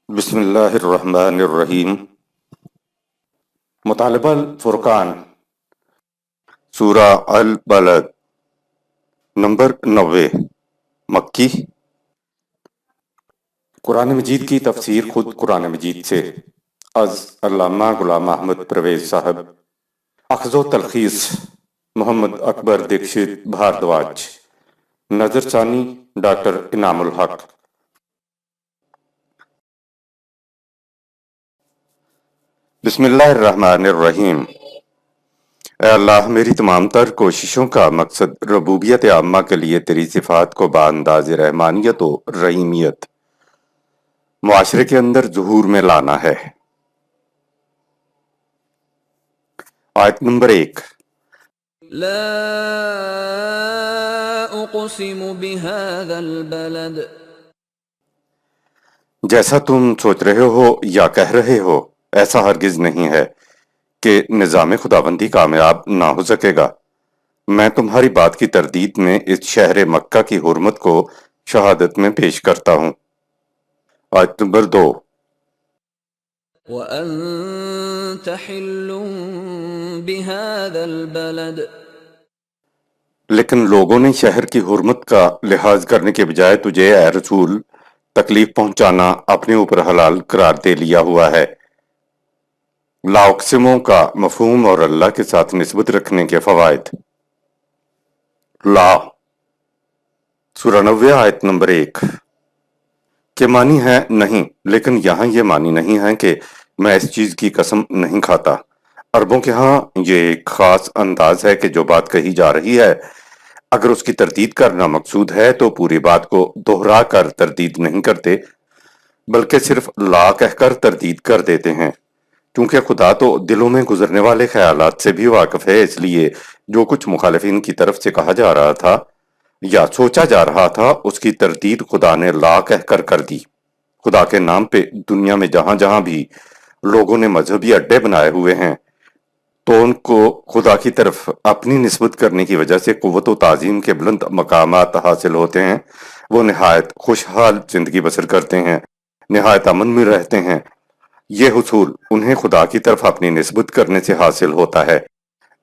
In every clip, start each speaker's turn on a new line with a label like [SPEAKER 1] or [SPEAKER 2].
[SPEAKER 1] بسم اللہ الرحمن الرحیم۔ مطالبہ الفرقان، سورہ البلد، نمبر 90، مکی۔ قرآن مجید کی تفسیر خود قرآن مجید سے، از علامہ غلام احمد پرویز صاحب، اخذ و تلخیص محمد اکبر دیکشت بھاردواج، نظر ثانی ڈاکٹر انعام الحق۔ بسم اللہ الرحمن الرحیم۔ اے اللہ، میری تمام تر کوششوں کا مقصد ربوبیت عامہ کے لیے تیری صفات کو بانداز رحمانیت و رحیمیت معاشرے کے اندر ظہور میں لانا ہے۔ آیت نمبر 1۔
[SPEAKER 2] لا اقسم بهذا البلد،
[SPEAKER 1] جیسا تم سوچ رہے ہو یا کہہ رہے ہو، ایسا ہرگز نہیں ہے کہ نظام خداوندی کامیاب نہ ہو سکے گا۔ میں تمہاری بات کی تردید میں اس شہر مکہ کی حرمت کو شہادت میں پیش کرتا ہوں۔ آیت نمبر 2۔
[SPEAKER 2] وأنت حل بهذا البلد،
[SPEAKER 1] لیکن لوگوں نے شہر کی حرمت کا لحاظ کرنے کے بجائے تجھے اے رسول تکلیف پہنچانا اپنے اوپر حلال قرار دے لیا ہوا ہے۔ لا اقسموں کا مفہوم اور اللہ کے ساتھ نسبت رکھنے کے فوائد۔ لا، سورہ 90 آیت نمبر 1 کے معنی ہے نہیں، لیکن یہاں یہ معنی نہیں ہے کہ میں اس چیز کی قسم نہیں کھاتا۔ عربوں کے ہاں یہ ایک خاص انداز ہے کہ جو بات کہی جا رہی ہے اگر اس کی تردید کرنا مقصود ہے تو پوری بات کو دہرا کر تردید نہیں کرتے بلکہ صرف لا کہہ کر تردید کر دیتے ہیں، کیونکہ خدا تو دلوں میں گزرنے والے خیالات سے بھی واقف ہے۔ اس لیے جو کچھ مخالفین کی طرف سے کہا جا رہا تھا یا سوچا جا رہا تھا اس کی تردید خدا نے لا کہہ کر دی۔ خدا کے نام پہ دنیا میں جہاں جہاں بھی لوگوں نے مذہبی اڈے بنائے ہوئے ہیں تو ان کو خدا کی طرف اپنی نسبت کرنے کی وجہ سے قوت و تعظیم کے بلند مقامات حاصل ہوتے ہیں۔ وہ نہایت خوشحال زندگی بسر کرتے ہیں، نہایت امن میں رہتے ہیں۔ یہ حصول انہیں خدا کی طرف اپنی نسبت کرنے سے حاصل ہوتا ہے۔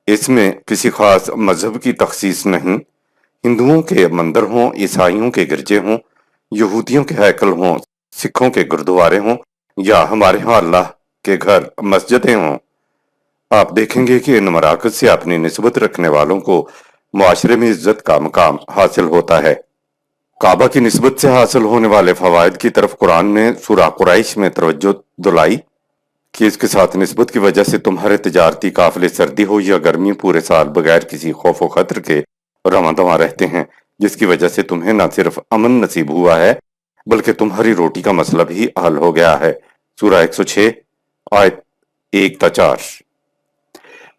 [SPEAKER 1] اس میں کسی خاص مذہب کی تخصیص نہیں۔ ہندوؤں کے مندر ہوں، عیسائیوں کے گرجے ہوں، یہودیوں کے ہیکل ہوں، سکھوں کے گردوارے ہوں یا ہمارے ہاں اللہ کے گھر مسجدیں ہوں، آپ دیکھیں گے کہ ان مراکز سے اپنی نسبت رکھنے والوں کو معاشرے میں عزت کا مقام حاصل ہوتا ہے۔ کعبہ کی نسبت سے حاصل ہونے والے فوائد کی طرف قرآن نے سورہ قریش میں توجہ دلائی کہ اس کے ساتھ نسبت کی وجہ سے تمہارے تجارتی قافلے سردی ہو یا گرمی پورے سال بغیر کسی خوف و خطر کے رواں دواں رہتے ہیں، جس کی وجہ سے تمہیں نہ صرف امن نصیب ہوا ہے بلکہ تمہاری روٹی کا مسئلہ بھی حل ہو گیا ہے۔ سورہ 106 آیت 1-4۔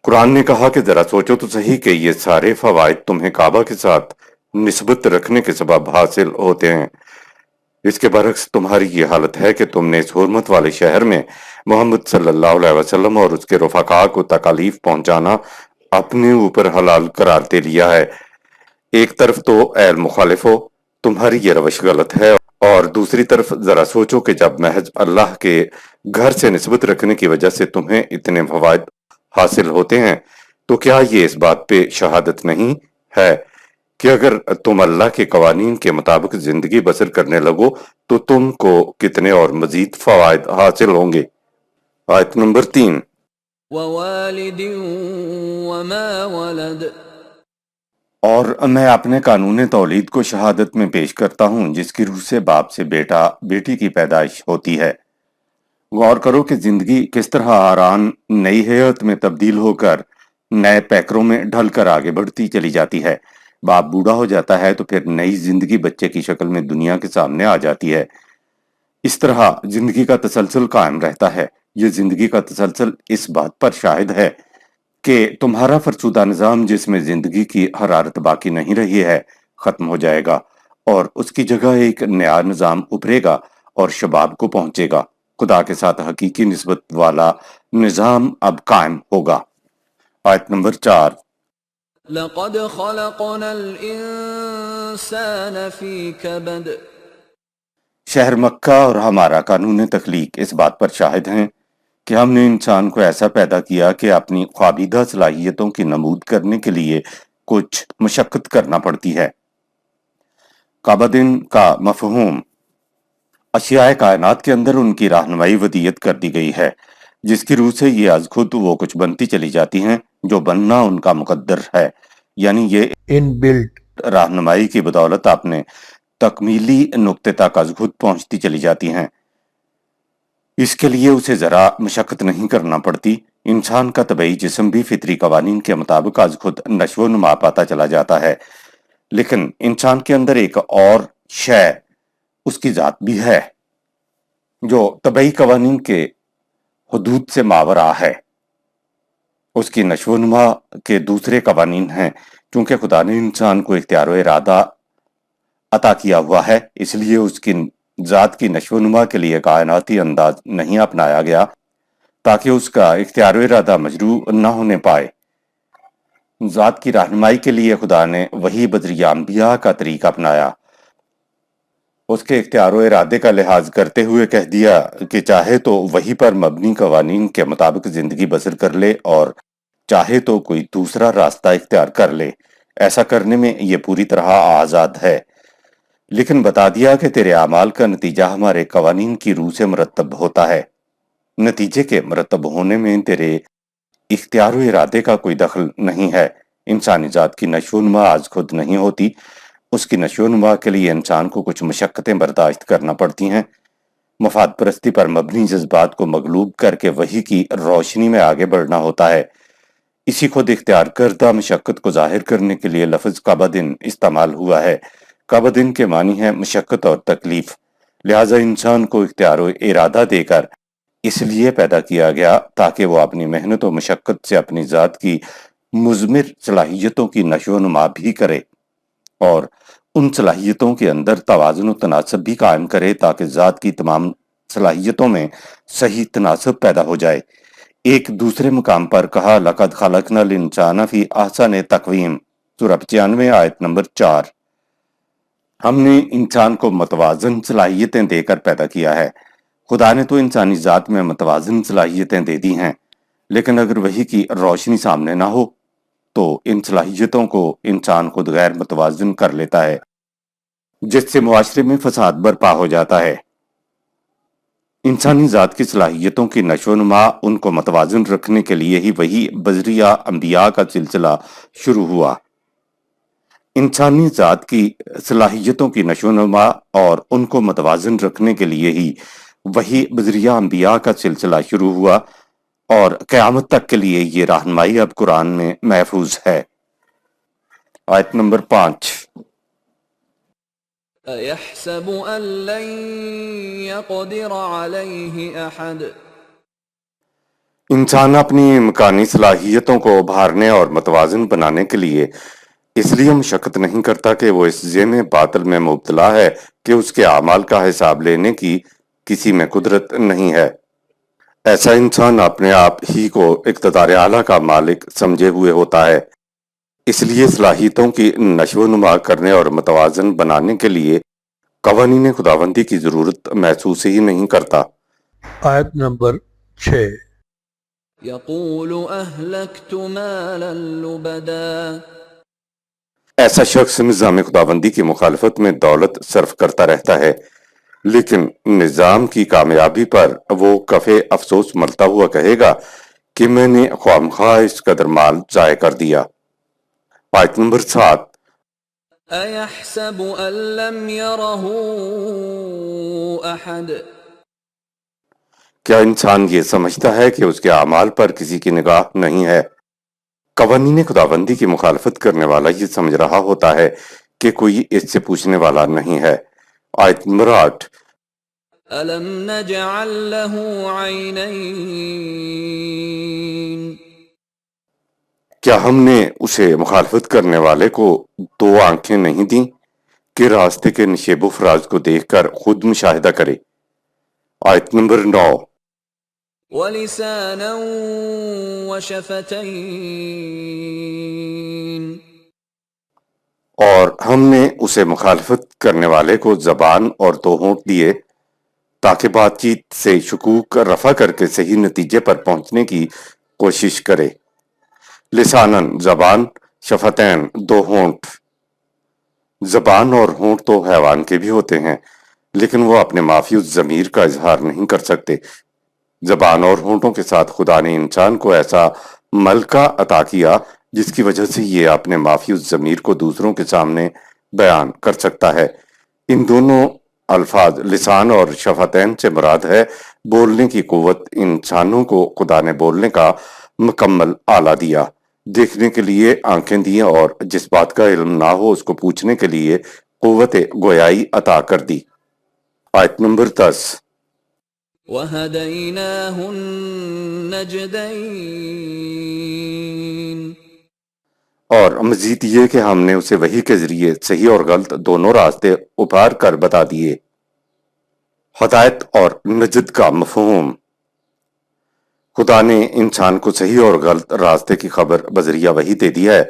[SPEAKER 1] قرآن نے کہا کہ ذرا سوچو تو صحیح کہ یہ سارے فوائد تمہیں کعبہ کے ساتھ نسبت رکھنے کے سبب حاصل ہوتے ہیں۔ اس کے برعکس تمہاری یہ حالت ہے کہ تم نے اس حرمت والے شہر میں محمد صلی اللہ علیہ وسلم اور اس کے رفقاء کو تکالیف پہنچانا اپنے اوپر حلال قرار دے لیا ہے۔ ایک طرف تو اے مخالفو تمہاری یہ روش غلط ہے، اور دوسری طرف ذرا سوچو کہ جب محض اللہ کے گھر سے نسبت رکھنے کی وجہ سے تمہیں اتنے فوائد حاصل ہوتے ہیں تو کیا یہ اس بات پہ شہادت نہیں ہے کہ اگر تم اللہ کے قوانین کے مطابق زندگی بسر کرنے لگو تو تم کو کتنے اور مزید فوائد حاصل ہوں گے۔ آیت نمبر 3۔
[SPEAKER 2] ووالد وما ولد،
[SPEAKER 1] اور میں اپنے قانون تولید کو شہادت میں پیش کرتا ہوں جس کی روح سے باپ سے بیٹا بیٹی کی پیدائش ہوتی ہے۔ غور کرو کہ زندگی کس طرح آران نئی حیات میں تبدیل ہو کر نئے پیکروں میں ڈھل کر آگے بڑھتی چلی جاتی ہے۔ باپ بوڑھا ہو جاتا ہے تو پھر نئی زندگی بچے کی شکل میں دنیا کے سامنے آ جاتی ہے۔ اس طرح زندگی کا تسلسل قائم رہتا ہے۔ یہ زندگی کا تسلسل اس بات پر شاہد ہے کہ تمہارا فرسودہ نظام جس میں زندگی کی حرارت باقی نہیں رہی ہے ختم ہو جائے گا اور اس کی جگہ ایک نیا نظام ابھرے گا اور شباب کو پہنچے گا۔ خدا کے ساتھ حقیقی نسبت والا نظام اب قائم ہوگا۔ آیت نمبر 4۔
[SPEAKER 2] لقد خلقنا الانسان فی کبد،
[SPEAKER 1] شہر مکہ اور ہمارا قانون تخلیق اس بات پر شاہد ہیں کہ ہم نے انسان کو ایسا پیدا کیا کہ اپنی خوابیدہ صلاحیتوں کی نمود کرنے کے لیے کچھ مشقت کرنا پڑتی ہے۔ قابدین کا مفہوم اشیاء کائنات کے اندر ان کی رہنمائی ودیت کر دی گئی ہے، جس کی روح سے یہ از خود وہ کچھ بنتی چلی جاتی ہیں جو بننا ان کا مقدر ہے، یعنی یہ
[SPEAKER 3] ان بلٹ
[SPEAKER 1] رہنمائی کی بدولت اپنے تکمیلی نقطے تک از خود پہنچتی چلی جاتی ہیں۔ اس کے لیے اسے ذرا مشقت نہیں کرنا پڑتی۔ انسان کا طبعی جسم بھی فطری قوانین کے مطابق از خود نشو و نما پاتا چلا جاتا ہے، لیکن انسان کے اندر ایک اور شے اس کی ذات بھی ہے جو طبعی قوانین کے حدود سے ماورا ہے۔ اس کی نشو و نما کے دوسرے قوانین ہیں۔ چونکہ خدا نے انسان کو اختیار و ارادہ عطا کیا ہوا ہے، اس لیے اس کی ذات کی نشو و نما کے لیے کائناتی انداز نہیں اپنایا گیا تاکہ اس کا اختیار و ارادہ مجروح نہ ہونے پائے۔ ذات کی رہنمائی کے لیے خدا نے وہی بذریعہ انبیاء کا طریقہ اپنایا۔ اس کے اختیار و ارادے کا لحاظ کرتے ہوئے کہہ دیا کہ چاہے تو وہی پر مبنی قوانین کے مطابق زندگی بسر کر لے اور چاہے تو کوئی دوسرا راستہ اختیار کر لے۔ ایسا کرنے میں یہ پوری طرح آزاد ہے، لیکن بتا دیا کہ تیرے اعمال کا نتیجہ ہمارے قوانین کی روح سے مرتب ہوتا ہے۔ نتیجے کے مرتب ہونے میں تیرے اختیار و ارادے کا کوئی دخل نہیں ہے۔ انسانی ذات کی نشو و نما از خود نہیں ہوتی، اس کی نشو و نما کے لیے انسان کو کچھ مشقتیں برداشت کرنا پڑتی ہیں۔ مفاد پرستی پر مبنی جذبات کو مغلوب کر کے وحی کی روشنی میں آگے بڑھنا ہوتا ہے۔ اسی خود اختیار کردہ مشقت کو ظاہر کرنے کے لیے لفظ قابدین استعمال ہوا ہے۔ قابدین کے معنی ہے مشقت اور تکلیف، لہٰذا انسان کو اختیار و ارادہ دے کر اس لیے پیدا کیا گیا تاکہ وہ اپنی محنت و مشقت سے اپنی ذات کی مضمر صلاحیتوں کی نشو و نما بھی کرے اور ان صلاحیتوں کے اندر توازن و تناسب بھی قائم کرے تاکہ ذات کی تمام صلاحیتوں میں صحیح تناسب پیدا ہو جائے۔ ایک دوسرے مقام پر کہا لَقَدْ خَلَقْنَا الْإِنسَانَ فِي أَحْسَنِ تَقْوِيمٍ، سورہ 95 آیت نمبر 4۔ ہم نے انسان کو متوازن صلاحیتیں دے کر پیدا کیا ہے۔ خدا نے تو انسانی ذات میں متوازن صلاحیتیں دے دی ہیں، لیکن اگر وحی کی روشنی سامنے نہ ہو تو ان صلاحیتوں کو انسان خود غیر متوازن کر لیتا ہے، جس سے معاشرے میں فساد برپا ہو جاتا ہے۔ انسانی ذات کی صلاحیتوں کی نشو و نما ان کو متوازن رکھنے کے لیے ہی وہی بذریعہ انبیاء کا سلسلہ شروع ہوا۔ انسانی ذات کی صلاحیتوں کی نشو و نما اور ان کو متوازن رکھنے کے لیے ہی وہی بذریعہ انبیاء کا سلسلہ شروع ہوا اور قیامت تک کے لیے یہ رہنمائی اب قرآن میں محفوظ ہے۔ آیت نمبر 5۔
[SPEAKER 2] أَيَحْسَبُ أَن لَّن يَقْدِرَ عَلَيْهِ أَحَدٌ۔
[SPEAKER 1] انسان اپنی امکانی صلاحیتوں کو ابھارنے اور متوازن بنانے کے لیے اس لیے مشقت نہیں کرتا کہ وہ اس ذہن باطل میں مبتلا ہے کہ اس کے اعمال کا حساب لینے کی کسی میں قدرت نہیں ہے۔ ایسا انسان اپنے آپ ہی کو اقتدار اعلیٰ کا مالک سمجھے ہوئے ہوتا ہے، اس لیے صلاحیتوں کی نشو و نما کرنے اور متوازن بنانے کے لیے قوانین خداوندی کی ضرورت محسوس ہی نہیں کرتا۔
[SPEAKER 3] آیت نمبر 6۔
[SPEAKER 2] يَقُولُ أَهْلَكْتُ مَالًا لُبَدًا۔
[SPEAKER 1] ایسا شخص نظام خداوندی کی مخالفت میں دولت صرف کرتا رہتا ہے، لیکن نظام کی کامیابی پر وہ کف افسوس ملتا ہوا کہے گا کہ میں نے خواہ اس قدر مال ضائع کر دیا۔ آیت نمبر 7۔
[SPEAKER 2] أَيَحْسَبُ أَن لَّمْ يَرَهُ أَحَدٌ۔
[SPEAKER 1] کیا انسان یہ سمجھتا ہے کہ اس کے اعمال پر کسی کی نگاہ نہیں ہے؟ قوانین خداوندی کی مخالفت کرنے والا یہ سمجھ رہا ہوتا ہے کہ کوئی اس سے پوچھنے والا نہیں ہے۔ آیت نمبر 8۔
[SPEAKER 2] أَلَمْ نَجْعَل لَّهُ عَيْنَيْنِ۔
[SPEAKER 1] کیا ہم نے اسے مخالفت کرنے والے کو 2 آنکھیں نہیں دیں کہ راستے کے نشیب و فراز کو دیکھ کر خود مشاہدہ کرے؟ آیت نمبر 9۔
[SPEAKER 2] وَلِسَانًا وَشَفَتَيْنِ۔
[SPEAKER 1] اور ہم نے اسے مخالفت کرنے والے کو زبان اور دو ہونٹ دیے تاکہ بات چیت سے شکوک رفع کر کے صحیح نتیجے پر پہنچنے کی کوشش کرے۔ لسانن زبان، شفتین دو ہونٹ۔ زبان اور ہونٹ تو حیوان کے بھی ہوتے ہیں لیکن وہ اپنے مافی الضمیر کا اظہار نہیں کر سکتے۔ زبان اور ہونٹوں کے ساتھ خدا نے انسان کو ایسا ملکہ عطا کیا جس کی وجہ سے یہ اپنے مافی الضمیر کو دوسروں کے سامنے بیان کر سکتا ہے۔ ان دونوں الفاظ لسان اور شفتین سے مراد ہے بولنے کی قوت۔ انسانوں کو خدا نے بولنے کا مکمل آلہ دیا، دیکھنے کے لیے آنکھیں دی اور جس بات کا علم نہ ہو اس کو پوچھنے کے لیے قوت گویائی عطا کر دی۔ آیت نمبر 10۔
[SPEAKER 2] وَهَدَيْنَاهُ النَّجْدَيْنِ،
[SPEAKER 1] اور مزید یہ کہ ہم نے اسے وحی کے ذریعے صحیح اور غلط دونوں راستے ابھار کر بتا دیے۔ ہدایت اور نجد کا مفہوم۔ خدا نے انسان کو صحیح اور غلط راستے کی خبر بذریعہ وحی دے دی ہے۔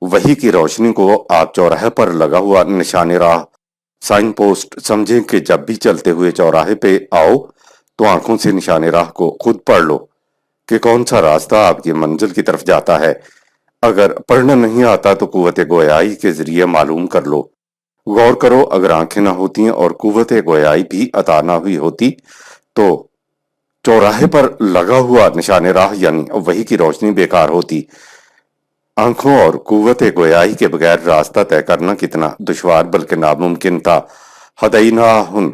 [SPEAKER 1] وحی کی روشنی کو آپ چوراہے پر لگا ہوا نشان راہ، سائن پوسٹ سمجھیں کہ جب بھی چلتے ہوئے چوراہے پہ آؤ تو آنکھوں سے نشان راہ کو خود پڑھ لو کہ کون سا راستہ آپ کی منزل کی طرف جاتا ہے۔ اگر پڑھنا نہیں آتا تو قوت گویائی کے ذریعے معلوم کر لو۔ غور کرو، اگر آنکھیں نہ ہوتی اور قوت گویائی بھی عطا نہ ہوئی ہوتی تو چوراہے پر لگا ہوا نشان راہ یعنی وحی کی روشنی بیکار ہوتی۔ آنکھوں اور قوت گویائی کے بغیر راستہ طے کرنا کتنا دشوار بلکہ ناممکن تھا۔ ہدیناہن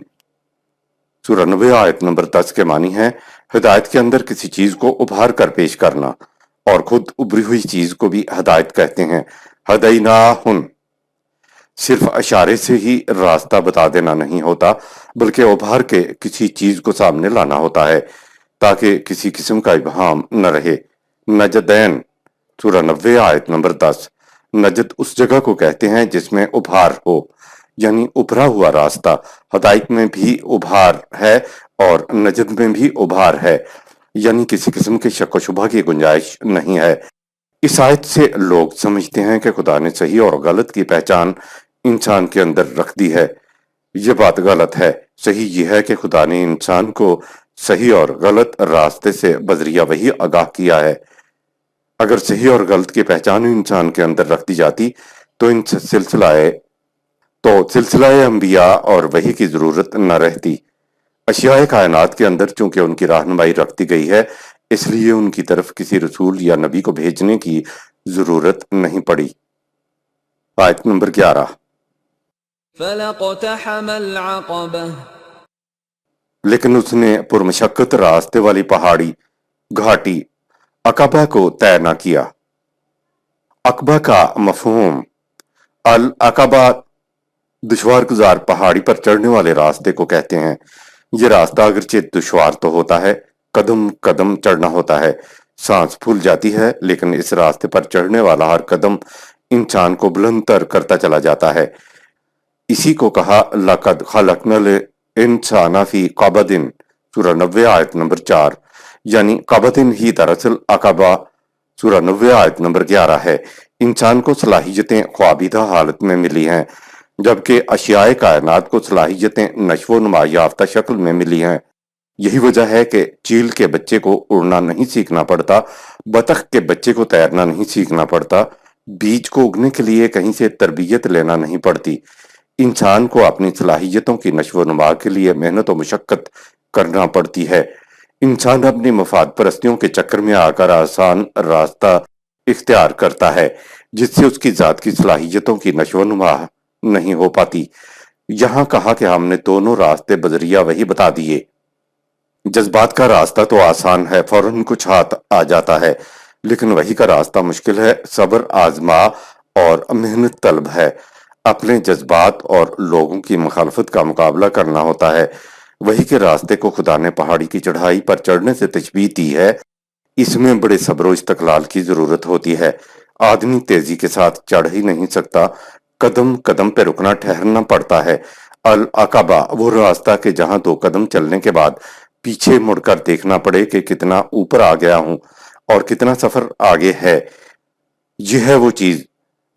[SPEAKER 1] سورہ 90 آیت نمبر 10 کے معنی ہے ہدایت کے اندر کسی چیز کو ابھار کر پیش کرنا، اور خود ابری ہوئی چیز کو بھی ہدایت کہتے ہیں۔ ہدیناہن صرف اشارے سے ہی راستہ بتا دینا نہیں ہوتا بلکہ ابھار کے کسی چیز کو سامنے لانا ہوتا ہے تاکہ کسی قسم کا ابہام نہ رہے۔ نجدین سورہ 90 آیت نمبر 10۔ نجد اس جگہ کو کہتے ہیں جس میں ابھار ہو، یعنی ابھرا ہوا راستہ۔ ہدایت میں بھی ابھار ہے اور نجد میں بھی ابھار ہے، یعنی کسی قسم کے شک و شبہ کی گنجائش نہیں ہے۔ اس آیت سے لوگ سمجھتے ہیں کہ خدا نے صحیح اور غلط کی پہچان انسان کے اندر رکھ دی ہے۔ یہ بات غلط ہے۔ صحیح یہ ہے کہ خدا نے انسان کو صحیح اور غلط راستے سے بذریعہ وحی آگاہ کیا ہے۔ اگر صحیح اور غلط کی پہچان انسان کے اندر رکھ دی جاتی تو سلسلہ انبیاء اور وحی کی ضرورت نہ رہتی۔ اشیاء کائنات کے اندر چونکہ ان کی رہنمائی رکھ دی گئی ہے اس لیے ان کی طرف کسی رسول یا نبی کو بھیجنے کی ضرورت نہیں پڑی۔ آیت نمبر 11۔
[SPEAKER 2] فَلَقْتَحَمَ الْعَقَبَةَ،
[SPEAKER 1] لیکن اس نے پرمشقت راستے والی پہاڑی گھاٹی عقبہ کو طے نہ کیا۔ عقبہ کا مفہوم۔ العقبہ دشوار گزار پہاڑی پر چڑھنے والے راستے کو کہتے ہیں۔ یہ راستہ اگرچہ دشوار تو ہوتا ہے، قدم قدم چڑھنا ہوتا ہے، سانس پھول جاتی ہے، لیکن اس راستے پر چڑھنے والا ہر قدم انسان کو بلند تر کرتا چلا جاتا ہے۔ اسی کو کہا لَقَدْ خَلَقْنَا الْإِنسَانَ فِي قَبَدٍ سورہ 90 آیت نمبر 4، یعنی قبدن ہی دراصل عقبہ سورہ 90 آیت نمبر 11 ہے۔ انسان کو صلاحیتیں خوابیدہ حالت میں ملی ہیں جبکہ اشیاء کائنات کو صلاحیتیں نشو و نما یافتہ شکل میں ملی ہیں۔ یہی وجہ ہے کہ چیل کے بچے کو اڑنا نہیں سیکھنا پڑتا، بطخ کے بچے کو تیرنا نہیں سیکھنا پڑتا، بیج کو اگنے کے لیے کہیں سے تربیت لینا نہیں پڑتی۔ انسان کو اپنی صلاحیتوں کی نشو و نما کے لیے محنت و مشقت کرنا پڑتی ہے۔ انسان اپنی مفاد پرستیوں کے چکر میں آ کر آسان راستہ اختیار کرتا ہے جس سے اس کی ذات کی صلاحیتوں کی نشو و نما نہیں ہو پاتی۔ یہاں کہا کہ ہم نے دونوں راستے بذریعہ وحی بتا دیے۔ جذبات کا راستہ تو آسان ہے، فوراً کچھ ہاتھ آ جاتا ہے، لیکن وحی کا راستہ مشکل ہے، صبر آزما اور محنت طلب ہے۔ اپنے جذبات اور لوگوں کی مخالفت کا مقابلہ کرنا ہوتا ہے۔ وحی کے راستے کو خدا نے پہاڑی کی چڑھائی پر چڑھنے سے تشبیہ دی ہے۔ اس میں بڑے صبر و استقلال کی ضرورت ہوتی ہے۔ آدمی تیزی کے ساتھ چڑھ ہی نہیں سکتا، قدم قدم پہ رکنا ٹھہرنا پڑتا ہے۔ العقبہ وہ راستہ کہ جہاں 2 قدم چلنے کے بعد پیچھے مڑ کر دیکھنا پڑے کہ کتنا اوپر آ گیا ہوں اور کتنا سفر آگے ہے۔ یہ ہے وہ چیز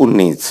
[SPEAKER 1] 19।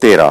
[SPEAKER 1] 13।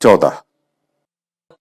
[SPEAKER 1] 14।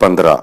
[SPEAKER 1] 15।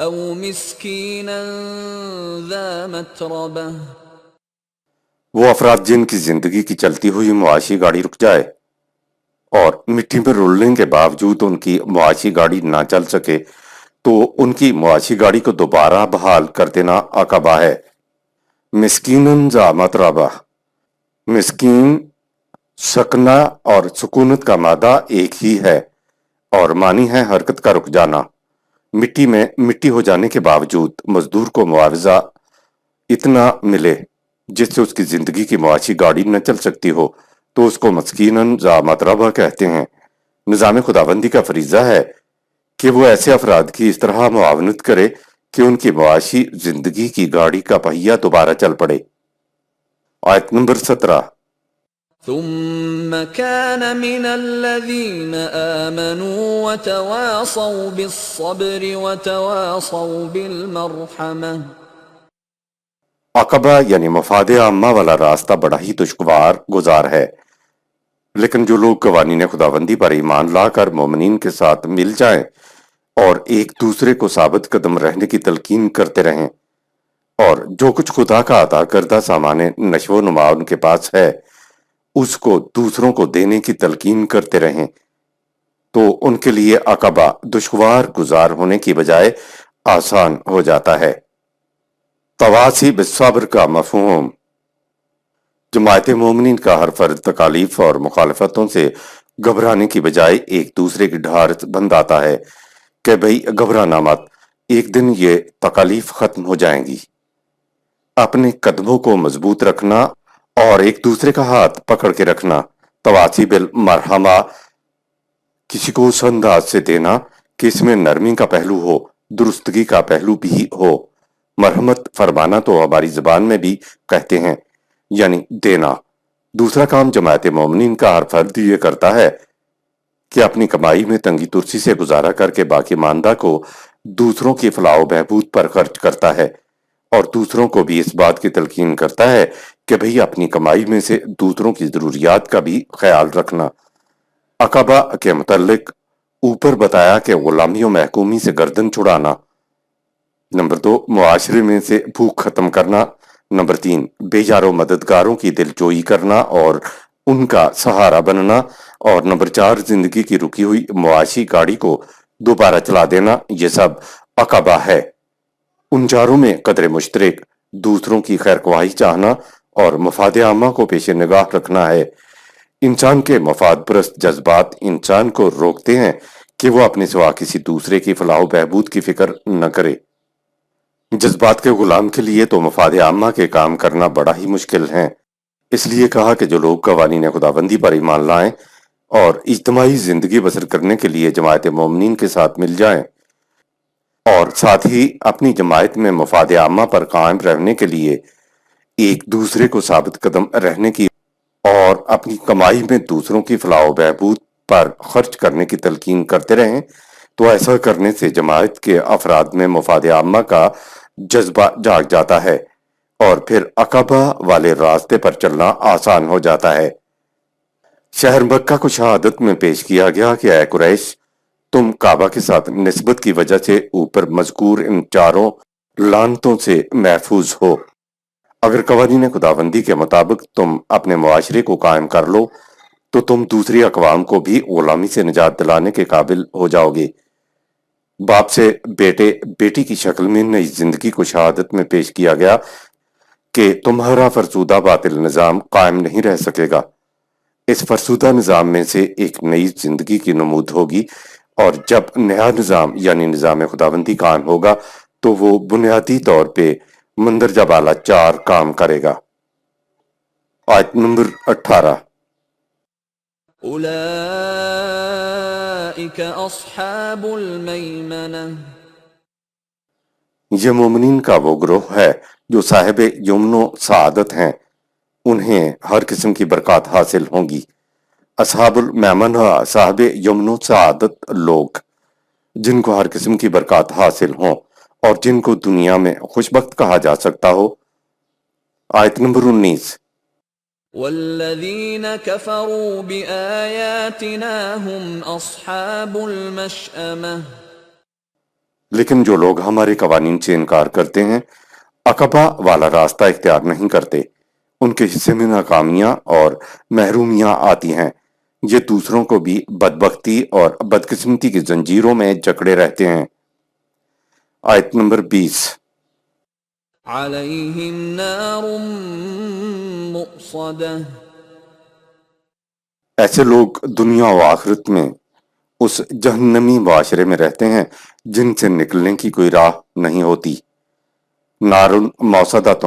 [SPEAKER 2] أو مسكينا ذا متربة
[SPEAKER 1] وہ افراد جن کی زندگی کی چلتی ہوئی معاشی گاڑی رک جائے اور مٹی میں رولنے کے باوجود ان کی معاشی گاڑی نہ چل سکے تو ان کی معاشی گاڑی کو دوبارہ بحال کر دینا عقبہ ہے۔ مسکینن ذا متربہ، مسکین سکنا اور سکونت کا مادہ ایک ہی ہے اور معنی ہے حرکت کا رک جانا۔ مٹی میں مٹی ہو جانے کے باوجود مزدور کو معاوضہ اتنا ملے جس سے اس کی زندگی کی معاشی گاڑی نہ چل سکتی ہو تو اس کو مسکینن ذا متربہ کہتے ہیں۔ نظام خداوندی کا فریضہ ہے کہ وہ ایسے افراد کی اس طرح معاونت کرے کہ ان کی معاشی زندگی کی گاڑی کا پہیہ دوبارہ چل پڑے۔ آیت نمبر 17۔
[SPEAKER 2] ثم كان من الذين آمنوا وتواصوا بالصبر وتواصوا بالمرحمة۔
[SPEAKER 1] عقبہ یعنی مفاد عامہ والا راستہ بڑا ہی دشوار گزار ہے، لیکن جو لوگ قوانین خداوندی پر ایمان لا کر مومنین کے ساتھ مل جائیں اور ایک دوسرے کو ثابت قدم رہنے کی تلقین کرتے رہیں اور جو کچھ خدا کا عطا کردہ سامان نشو و نما ان کے پاس ہے اس کو دوسروں کو دینے کی تلقین کرتے رہیں تو ان کے لیے عقبہ دشوار گزار ہونے کی بجائے آسان ہو جاتا ہے۔ تواصی بالصبر کا مفہوم، جماعت مومنین کا ہر فرد تکالیف اور مخالفتوں سے گھبرانے کی بجائے ایک دوسرے کی ڈھارس بند آتا ہے کہ بھئی گھبرانا مت، ایک دن یہ تکالیف ختم ہو جائیں گی۔ اپنے قدموں کو مضبوط رکھنا اور ایک دوسرے کا ہاتھ پکڑ کے رکھنا۔ تواصی بالمرحمہ، کسی کو اس انداز سے دینا کہ اس میں نرمی کا پہلو ہو، درستگی کا پہلو بھی ہو۔ مرحمت فرمانا تو ہماری زبان میں بھی کہتے ہیں، یعنی دینا۔ دوسرا کام جماعت مومنین کا ہر فرد یہ کرتا ہے کہ اپنی کمائی میں تنگی ترسی سے گزارا کر کے باقی ماندہ کو دوسروں کی فلاح و بہبود پر خرچ کرتا ہے اور دوسروں کو بھی اس بات کی تلقین کرتا ہے کہ بھئی اپنی کمائی میں سے دوسروں کی ضروریات کا بھی خیال رکھنا۔ عقبہ کے متعلق اوپر بتایا کہ غلامی و محکومی سے گردن چھڑانا۔ نمبر 2، معاشرے میں سے بھوک ختم کرنا۔ نمبر 3، بے یار و مددگاروں کی دلجوئی کرنا اور ان کا سہارا بننا۔ اور نمبر 4، زندگی کی رکی ہوئی معاشی گاڑی کو دوبارہ چلا دینا۔ یہ سب عقبہ ہے۔ ان چاروں میں قدر مشترک، دوسروں کی خیر خواہی چاہنا اور مفاد عامہ کو پیش نگاہ رکھنا ہے۔ انسان کے مفاد پرست جذبات انسان کو روکتے ہیں کہ وہ اپنے سوا کسی دوسرے کی فلاح و بہبود کی فکر نہ کرے۔ جذبات کے غلام کے لیے تو مفاد عامہ کے کام کرنا بڑا ہی مشکل ہے۔ اس لیے کہا کہ جو لوگ قوانین خداوندی پر ایمان لائیں اور اجتماعی زندگی بسر کرنے کے لیے جماعت مومنین کے ساتھ مل جائیں اور ساتھ ہی اپنی جماعت میں مفاد عامہ پر قائم رہنے کے لیے ایک دوسرے کو ثابت قدم رہنے کی اور اپنی کمائی میں دوسروں کی فلاح و بہبود پر خرچ کرنے کی تلقین کرتے رہیں تو ایسا کرنے سے جماعت کے افراد میں مفاد عامہ کا جذبہ جاگ جاتا ہے اور پھر عقبہ والے راستے پر چلنا آسان ہو جاتا ہے۔ شہر مکہ کو شہادت میں پیش کیا گیا کہ اے قریش، تم کعبہ کے ساتھ نسبت کی وجہ سے اوپر مذکور ان چاروں لعنتوں سے محفوظ ہو۔ اگر قوانین خداوندی کے مطابق تم اپنے معاشرے کو قائم کر لو تو تم دوسری اقوام کو بھی غلامی سے نجات دلانے کے قابل ہو جاؤ گے۔ باپ سے بیٹے بیٹی کی شکل میں نئی زندگی کو شہادت میں پیش کیا گیا کہ تمہارا فرسودہ باطل نظام قائم نہیں رہ سکے گا۔ اس فرسودہ نظام میں سے ایک نئی زندگی کی نمود ہوگی اور جب نیا نظام یعنی نظام خداوندی قائم ہوگا تو وہ بنیادی طور پہ مندرجہ بالا 4 کام کرے گا۔ آیت نمبر 18۔
[SPEAKER 2] أولئك أصحاب الميمنة
[SPEAKER 1] یہ مومنین کا وہ گروہ ہے جو صاحب یمن و سعادت ہیں، انہیں ہر قسم کی برکات حاصل ہوں گی۔ اصحاب المیمنہ صاحب یمن و سعادت لوگ جن کو ہر قسم کی برکات حاصل ہوں اور جن کو دنیا میں خوشبخت کہا جا سکتا ہو۔ آیت نمبر 19۔
[SPEAKER 2] والذين كفروا بآياتنا هم أصحاب المشأمة
[SPEAKER 1] لیکن جو لوگ ہمارے قوانین سے انکار کرتے ہیں، عقبہ والا راستہ اختیار نہیں کرتے، ان کے حصے میں ناکامیاں اور محرومیاں آتی ہیں، یہ دوسروں کو بھی بدبختی اور بدقسمتی کی زنجیروں میں جکڑے رہتے ہیں۔ آیت نمبر 20۔
[SPEAKER 2] علیہم نار مؤصدہ،
[SPEAKER 1] ایسے لوگ دنیا و آخرت میں اس جہنمی معاشرے میں رہتے ہیں جن سے نکلنے کی کوئی راہ نہیں ہوتی۔ نار موصدۃ،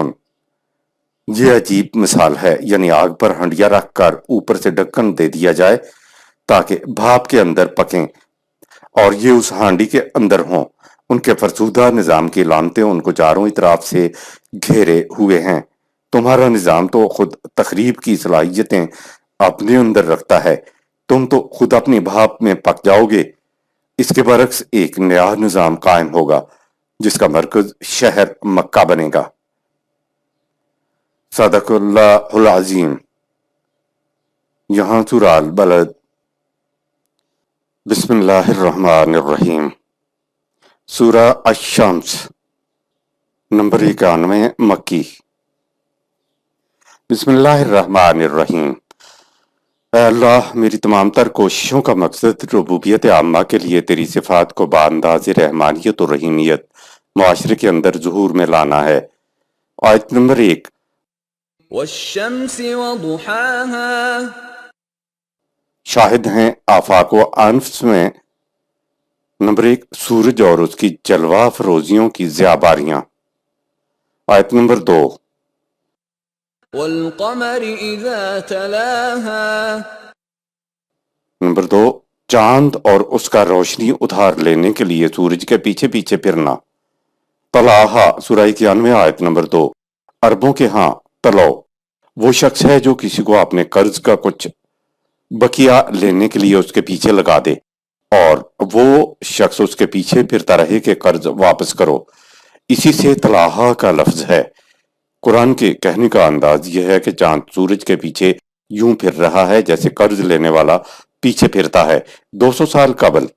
[SPEAKER 1] یہ عجیب مثال ہے، یعنی آگ پر ہنڈیا رکھ کر اوپر سے ڈھکن دے دیا جائے تاکہ بھاپ کے اندر پکیں اور یہ اس ہانڈی کے اندر ہوں۔ ان کے فرسودہ نظام کی لعنتیں ان کو چاروں اطراف سے گھیرے ہوئے ہیں۔ تمہارا نظام تو خود تخریب کی صلاحیتیں اپنے اندر رکھتا ہے، تم تو خود اپنی بھاپ میں پک جاؤ گے۔ اس کے برعکس ایک نیا نظام قائم ہوگا جس کا مرکز شہر مکہ بنے گا۔ صدق اللہ العظیم۔ یہاں سورہ البلد۔ بسم اللہ الرحمن الرحیم۔ سورہ الشمس، نمبر 91 مکی۔ بسم اللہ الرحمن الرحیم۔ اے اللہ، میری تمام تر کوششوں کا مقصد ربوبیت عامہ کے لیے تیری صفات کو بانداز رحمانیت اور رحیمیت معاشرے کے اندر ظہور میں لانا ہے۔ آیت نمبر 1۔
[SPEAKER 2] والشمس وضحاها،
[SPEAKER 1] شاہد ہیں آفاق و انفس میں۔ نمبر 1، سورج اور اس کی جلوہ افروزیوں کی ضیاباریاں۔ آیت نمبر 2۔
[SPEAKER 2] والقمر اذا تلاها،
[SPEAKER 1] نمبر 2، چاند اور اس کا روشنی ادھار لینے کے لیے سورج کے پیچھے پیچھے پھرنا۔ طلاہا، سورہ 91 آیت نمبر 2۔ عربوں کے ہاں طلو وہ شخص ہے جو کسی کو اپنے قرض کا کچھ بقیہ لینے کے لیے اس کے پیچھے لگا دے اور وہ شخص اس کے پیچھے پھرتا رہے کہ قرض واپس کرو، اسی سے طلاہا کا لفظ ہے۔ قرآن کے کہنے کا انداز یہ ہے کہ چاند سورج کے پیچھے یوں پھر رہا ہے جیسے قرض لینے والا پیچھے پھرتا ہے۔ 200 سال قبل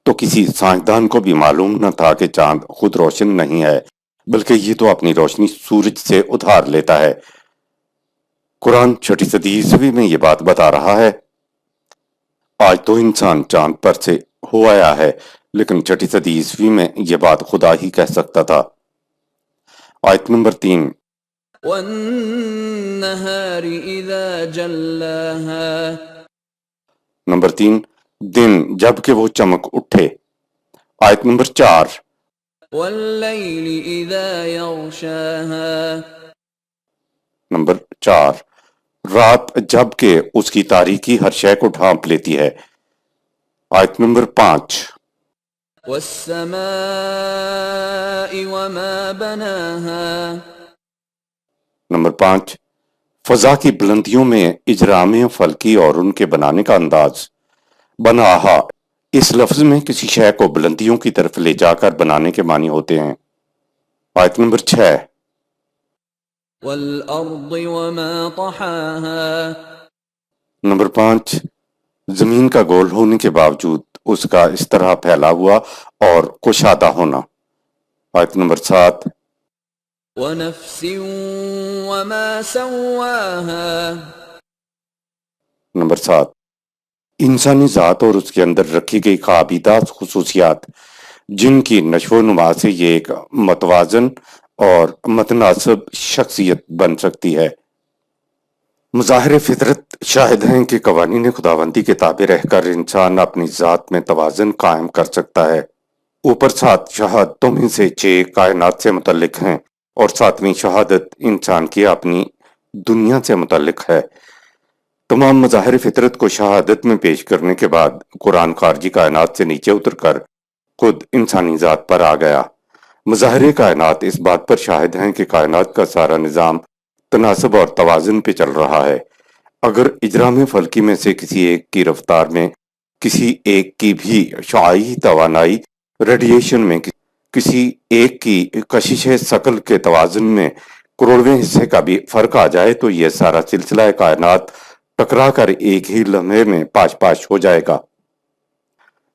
[SPEAKER 1] تو کسی سائنسدان کو بھی معلوم نہ تھا کہ چاند خود روشن نہیں ہے، بلکہ یہ تو اپنی روشنی سورج سے ادھار لیتا ہے۔ قرآن 6 صدی عیسوی میں یہ بات بتا رہا ہے۔ آج تو انسان چاند پر سے ہو آیا ہے، لیکن 6 صدی عیسوی میں یہ بات خدا ہی کہہ سکتا تھا۔ آیت نمبر 3۔
[SPEAKER 2] والنہار اذا جلاها،
[SPEAKER 1] نمبر 3، دن جب کہ وہ چمک اٹھے۔ آیت نمبر 4۔
[SPEAKER 2] واللیل اذا یغشاها،
[SPEAKER 1] نمبر 4، رات جب کہ اس کی تاریکی ہر شے کو ڈھانپ لیتی ہے۔ آیت نمبر 5۔
[SPEAKER 2] والسماء وما بناها،
[SPEAKER 1] نمبر 5، فضا کی بلندیوں میں اجرام فلکی اور ان کے بنانے کا انداز۔ بناہا اس لفظ میں کسی شے کو بلندیوں کی طرف لے جا کر بنانے کے معنی ہوتے ہیں۔ آیت نمبر 6۔
[SPEAKER 2] والارض وما طحاها،
[SPEAKER 1] نمبر 5، زمین کا گول ہونے کے باوجود اس کا اس طرح پھیلا ہوا اور کشادہ ہونا۔ آیت نمبر 7۔
[SPEAKER 2] ونفس وما سواها،
[SPEAKER 1] نمبر 7، انسانی ذات اور اس کے اندر رکھی گئی قابیدہ خصوصیات جن کی نشو و نما سے یہ ایک متوازن اور متناسب شخصیت بن سکتی ہے۔ مظاہر فطرت شاہد ہیں کہ قوانین خداوندی کے تابع رہ کر انسان اپنی ذات میں توازن قائم کر سکتا ہے۔ اوپر 7 شہادتوں میں سے 6 کائنات سے متعلق ہیں اور 7ویں شہادت انسان کی اپنی دنیا سے متعلق ہے۔ تمام مظاہر فطرت کو شہادت میں پیش کرنے کے بعد قرآن خارجی کائنات سے نیچے اتر کر خود انسانی ذات پر آ گیا۔ مظاہر کائنات اس بات پر شاہد ہیں کہ کائنات کا سارا نظام تناسب اور توازن پہ چل رہا ہے۔ اگر اجرام فلکی میں سے کسی ایک کی رفتار میں کسی ایک کی بھی شعاعی توانائی ریڈیشن میں کسی ایک کی کشش ثقل کے توازن میں کروڑویں حصے کا بھی فرق آ جائے تو یہ سارا سلسلہ کائنات ٹکرا کر ایک ہی لمحے میں پاش پاش ہو جائے گا۔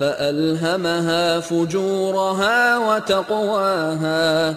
[SPEAKER 2] فألهمها فجورها وتقواها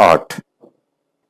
[SPEAKER 1] 8।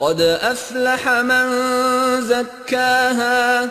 [SPEAKER 2] قد أفلح من زكاها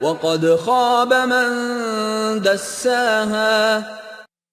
[SPEAKER 2] وقد خاب من دساها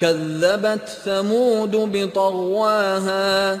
[SPEAKER 2] كذبت ثمود بطغواها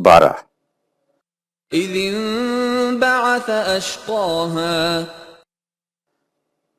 [SPEAKER 1] 12।
[SPEAKER 2] إذ انبعث أشقاها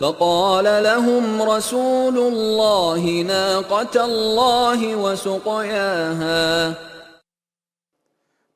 [SPEAKER 2] فقال لهم رسول الله ناقة الله وسقياها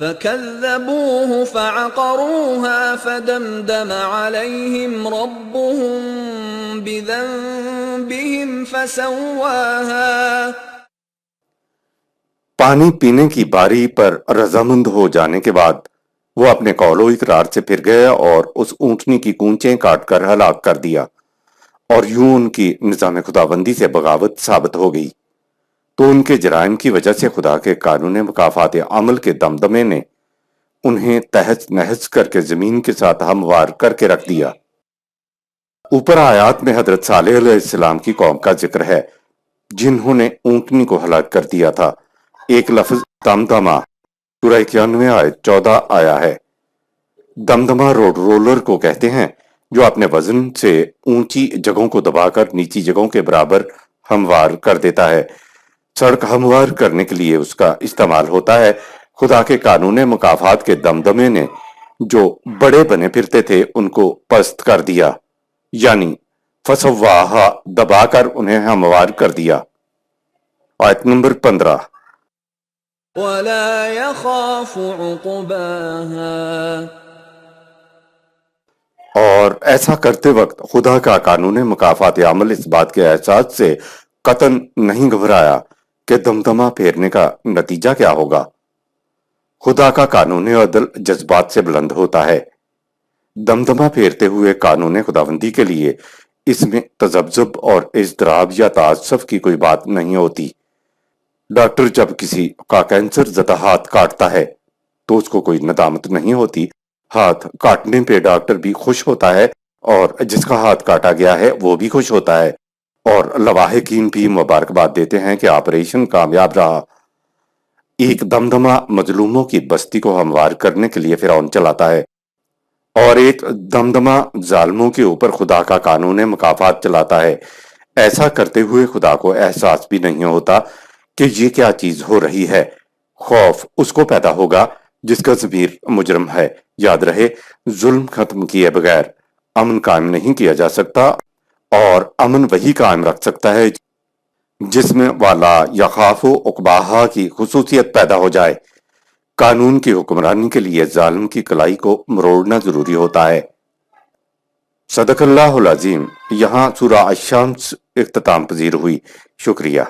[SPEAKER 2] فكذبوه فعقروها فدمدم عليهم ربهم بذنبهم فسواها.
[SPEAKER 1] پانی پینے کی باری پر رضامند ہو جانے کے بعد وہ اپنے قول و اقرار سے پھر گئے اور اس اونٹنی کی کونچیں کاٹ کر ہلاک کر دیا، اور یوں ان کی نظام خداوندی سے بغاوت ثابت ہو گئی. تو ان کے جرائم کی وجہ سے خدا کے قانون مکافات عمل کے دمدمے نے انہیں تہز نہز کر کے زمین کے ساتھ ہموار کر کے رکھ دیا. اوپر آیات میں حضرت صالح علیہ السلام کی قوم کا ذکر ہے جنہوں نے اونٹنی کو ہلاک کر دیا تھا. ایک لفظ دمدمہ سورہ 91 آیت 14 آیا ہے. دمدمہ روڈ رولر کو کہتے ہیں جو اپنے وزن سے اونچی جگہوں کو دبا کر نیچی جگہوں کے برابر ہموار کر دیتا ہے. سڑک ہموار کرنے کے لیے اس کا استعمال ہوتا ہے. خدا کے قانون مکافات کے دمدمے نے جو بڑے بنے پھرتے تھے ان کو پست کر دیا، یعنی فسواہا، دبا کر انہیں ہموار کر دیا. آیت نمبر 15.
[SPEAKER 2] ولا يخاف عقباها.
[SPEAKER 1] اور ایسا کرتے وقت خدا کا قانون مکافات عمل اس بات کے احساس سے قطعاً نہیں گھبرایا کہ دمدمہ پھیرنے کا نتیجہ کیا ہوگا. خدا کا قانون عدل جذبات سے بلند ہوتا ہے. دمدمہ پھیرتے ہوئے قانون خداوندی کے لیے اس میں تذبذب اور اضطراب یا تعصب کی کوئی بات نہیں ہوتی. ڈاکٹر جب کسی کا کینسر زدہ ہاتھ کاٹتا ہے تو اس کو کوئی ندامت نہیں ہوتی. ہاتھ کاٹنے پہ ڈاکٹر بھی خوش ہوتا ہے اور جس کا ہاتھ کاٹا گیا ہے وہ بھی خوش ہوتا ہے، اور لواحقین بھی مبارکباد دیتے ہیں کہ آپریشن کامیاب رہا. ایک دمدمہ مظلوموں کی بستی کو ہموار کرنے کے لیے فرعون چلاتا ہے، اور ایک دمدمہ ظالموں کے اوپر خدا کا قانون مکافات چلاتا ہے. ایسا کرتے ہوئے خدا کو احساس بھی نہیں ہوتا کہ یہ کیا چیز ہو رہی ہے. خوف اس کو پیدا ہوگا جس کا ضمیر مجرم ہے. یاد رہے، ظلم ختم کیے بغیر امن قائم نہیں کیا جا سکتا، اور امن وہی قائم رکھ سکتا ہے جس میں والا یا خاف و عقباہا کی خصوصیت پیدا ہو جائے. قانون کی حکمرانی کے لیے ظالم کی کلائی کو مروڑنا ضروری ہوتا ہے. صدق اللہ العظیم. یہاں سورہ الشمس اختتام پذیر ہوئی. شکریہ.